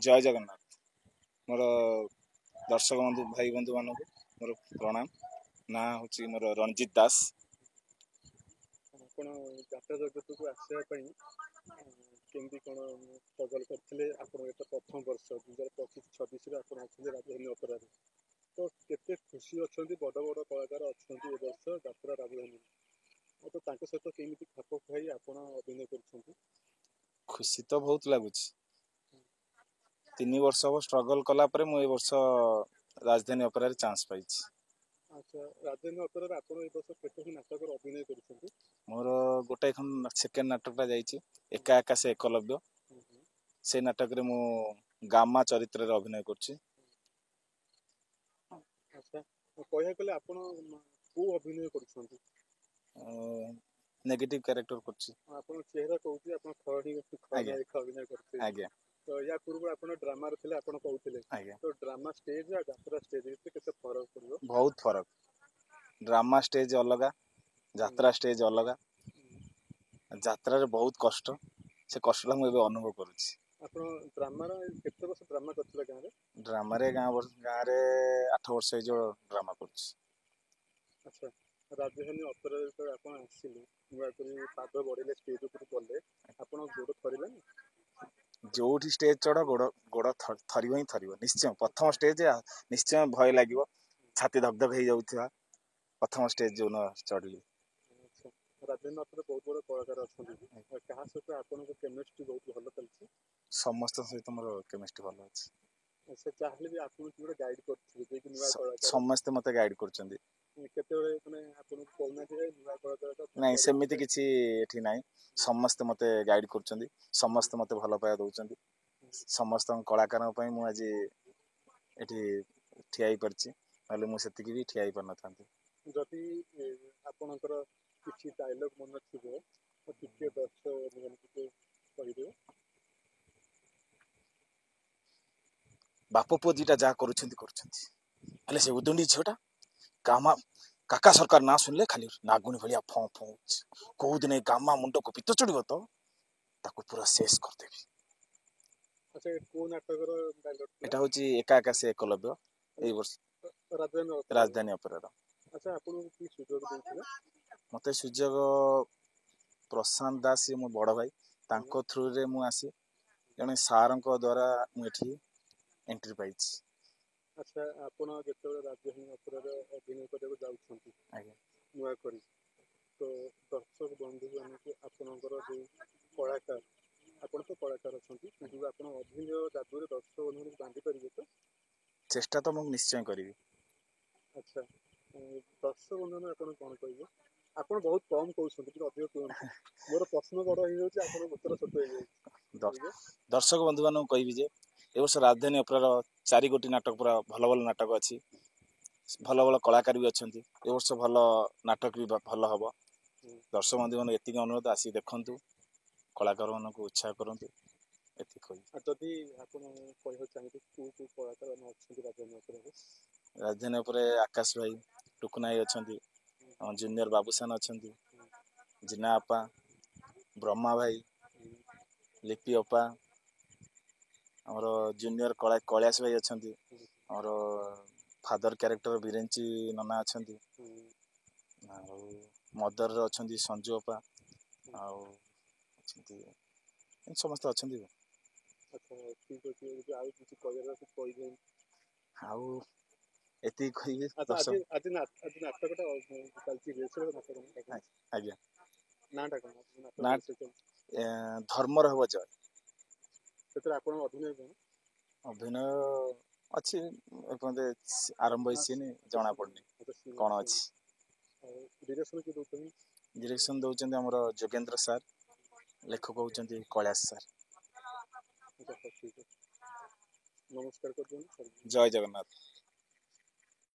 जय जगन्नाथ मोर दर्शक बंधु भाई बंधु मान मोर प्रणाम। ना हूँ मोर रणजित दास। ଆପଣ ଯାତ୍ରା ଜଗତକୁ ଆସିବା ପାଇଁ କେମିତି କ'ଣ ଷ୍ଟ୍ରଗଲ୍ କରିଥିଲେ? ଆପଣ ଏଟା ପ୍ରଥମ ବର୍ଷ 2025-26ରେ ଆପଣ ଅଛନ୍ତି ରାଜଧାନୀ ଅପେରାରେ, ତ କେତେ ଖୁସି ଅଛନ୍ତି? ବଡ଼ ବଡ଼ କଳାକାର ଅଛନ୍ତି ଏ ବର୍ଷ ଯାତ୍ରା ରାଜଧାନୀ, ତ ତାଙ୍କ ସହିତ କେମିତି ଖାପ ଖୁଆଇ ଆପଣ ଅଭିନୟ କରୁଛନ୍ତି? खुशी तो बहुत लगुच। 3 वर्ष हम स्ट्रगल कला परे मु ए वर्ष राजधानी अपेरा रे चांस पाई। ଆଚ୍ଛା, ରାଜଧାନୀ ଅପେରାରେ ଆପଣ ଏ ବର୍ଷ କେତୋଟି ନାଟକରେ ଅଭିନୟ କରୁଛନ୍ତି? मोर गोटे सेकेंड नाटकटा जाइए एका एका से एकलव्य। से नाटक रे मु गामा चरित्र रे अभिनय करछि। ଆଚ୍ଛା, କହିବାକୁ गले ଆପଣ କୋଉ ଅଭିନୟ କରୁଛନ୍ତି? नेगेटिव कैरेक्टर करछि। ଆପଣ ଚେହେରା କହୁଛି ଆପଣ ଖଳନାୟକ ଅଭିନୟ କରୁଥିଲେ। आज्ञा ତ ୟା ପୂର୍ବରୁ ଆପଣ ଡ୍ରାମାରେ ଥିଲେ, ଆପଣ କହୁଥିଲେ। आज्ञा ତ ଡ୍ରାମା ଷ୍ଟେଜ ଆଉ ଯାତ୍ରା ଷ୍ଟେଜ ଭିତରେ କେତେ ଫରକ ପଡ଼ିବ? बहुत फरक। ड्रामा स्टेज अलग, यात्रा स्टेज अलग। यात्रा रे बहुत कष्ट, से कष्ट मु एबे अनुभव करूछि। ଆପଣ ଡ୍ରାମାର କେତେ ବର୍ଷ ଡ୍ରାମା କରିଥିଲେ ଗାଁରେ? ड्रामा रे गाँव रे 8 वर्ष जो ड्रामा करछि। ଆଚ୍ଛା, ରାଜଧାନୀ ଅପେରା ଯେତେବେଳେ ଆପଣ ଆସିଲେ, ନୂଆ କରି ପାଦ ବଢ଼ିଲେ, ଷ୍ଟେଜ ଉପରକୁ ଗଲେ, ଆପଣ ଗୋଡ଼ ଥରିଲେନି? जोठी स्टेज चढ़ गोड़ गोड़ थरिब ही थरिब निश्चय। प्रथम स्टेज निश्चय भय लगे, छाती धक धक हो जाउथिबा प्रथम स्टेज जो न चढ़ली। ଆଚ୍ଛା, ରାଜଧାନୀ ଅପେରାରେ ବହୁତ ବଡ଼ କଳାକାର ଅଛନ୍ତି, କାହା ସହିତ ଆପଣଙ୍କ କେମିଷ୍ଟ୍ରି ବହୁତ ଭଲ ଚାଲିଛି? समस्त सहित मोर केमिस्ट्री भल अछि। ସେ ଚାହିଁଲେ ବି ଆପଣଙ୍କୁ ଗୋଟେ ଗାଇड କରୁଥିବେ, ଯେ କି ନୂଆ କଳାକାର समस्त मते गाइड करछन्ती। କେତେବେଳେ ମାନେ ଆପଣଙ୍କୁ କହୁନାହାନ୍ତି ଯେ नूआ कलाकार नहीं सेमिति किछि एठी नाही। समस्त मते गाइड करछन्ती, समस्त मते भल पाया दउछन्ती। समस्त कलाकार पई मु आज एठी ठिया ही परछि, नले मु सेति भी ठिया ही पर नथांती। ଯଦି ଆପଣଙ୍କର କିଛି ଡାଇଲଗ ମନେ ଥିବ ତ ଟିକେ ଦର୍ଶକ ଟିକେ କହିଦେବେ। बाप पुଅ दिटा जा करूछन्ती करूछन्ती, हेले से उदुंडी झियोटा गामा काका सरकार ना सुनले खाली नागुनी भलिया फं फं कोउ दिने गामा मुंड को पित्त चढ़िबो तो ताको पूरा शेष कर देबी। ଆଚ୍ଛା, କୋଉ ନାଟକର ଡାଇଲଗ ଥିଲା? एटा होची एका एका से एकलव्य ए वर्ष राजधानी अपेरा। ଆଚ୍ଛା, ଆପଣଙ୍କୁ କି ସୁଯୋଗ ଦେଇଥିଲେ? मते सुजोग प्रशांत दास मो बड़ भाई तांको थ्रू रे मु आसी जने सारंको द्वारा मु एठी एंट्री पाइछि। ଆଚ୍ଛା, ଆପଣ ଯେତେବେଳେ ରାଜଧାନୀ ଅପେରାରେ ଅଭିନୟ କରିବାକୁ ଯାଉଛନ୍ତି ନୂଆ କରି, ତ ଦର୍ଶକ ବନ୍ଧୁମାନଙ୍କୁ ଆପଣଙ୍କର ଯେଉଁ କଳାକାର, ଆପଣ ତ କଳାକାର ଅଛନ୍ତି, କିନ୍ତୁ ଆପଣ ଅଭିନୟ ଯାଦୁରେ ଦର୍ଶକ ବନ୍ଧୁଙ୍କୁ ବାନ୍ଧି ପାରିବେ ତ? चेष्टा तो मु निश्चय करी। ଆଚ୍ଛा, ଦର୍ଶକ ବନ୍ଧୁମାନେ ଆପଣ କ'ଣ କହିବେ? ଆପଣ ବହୁତ କମ୍ କହୁଛନ୍ତି, ଟିକେ ଅଧିକ କୁହନ୍ତୁ। ମୋର ପ୍ରଶ୍ନ ବଡ଼ ହେଇଯାଉଛି, ଆପଣଙ୍କ ଉତ୍ତର ଛୋଟ ହେଇଯାଉଛି। दर्शक बंधु मान कहबी जे ए वर्ष राजधानी अपेरा 4 गोटी नाटक पूरा भल भल नाटक अच्छी, भल भल कलाकार भी अच्छा। ए वर्ष भल नाटक भी भल हम। दर्शक बंधु मान एति अनुरोध आसी देखु, कलाकार मान को उत्साह करूँ। ଯଦି ଆପଣ କହିବାକୁ ଚାହିଁବେ କୋଉ କୋଉ କଳାକାର ଅଛନ୍ତି ରାଜଧାନୀ ଅପେରାରେ? राजधानी उपरे आकाश भाई टुकुनाई अच्छा, जूनियर बाबूसान अच्छा, जिना अपा, ब्रह्मा भाई, लिपि अपा, आमर जूनियर कल्यास भाई अच्छा, आमर फादर कैरेक्टर बिरेंची नना अच्छा, मदर अच्छा संजू अपा, समस्त अच्छा। ଆଚ୍ଛା, ଠିକ୍ ଅଛି, ଆଉ କିଛି କହିବାର ଅଛି କହିଦିଅନ୍ତୁ। ଆଉ ଏତିକି କହିବି। ଆଚ୍ଛା, ଆଜି ନାଟକଟା ଚାଲିଛି ରିହର୍ସାଲ ନାଟକ ଆଜ୍ଞା ନାଁଟା କ'ଣ? ନା ଧର୍ମର ହବ ଜୟ। ସେଥିରେ ଆପଣଙ୍କ ଅଭିନୟ କ'ଣ? ଅଭିନୟ ଅଛି ଏପର୍ଯ୍ୟନ୍ତ ଆରମ୍ଭ ହେଇନି, ଜଣା ପଡୁନି କ'ଣ ଅଛି। ଡିରେକ୍ସନ କିଏ ଦଉଛନ୍ତି? ଡିରେକ୍ସନ ଦଉଛନ୍ତି ଆମର ଯୋଗେନ୍ଦ୍ର ସାର୍, ଲେଖକ ହଉଛନ୍ତି କୈଳାସ ସାର୍। ଆଚ୍ଛା, ଠିକ୍ ଅଛି, ନମସ୍କାର କରିଦିଅନ୍ତୁ। ଜୟ ଜଗନ୍ନାଥ।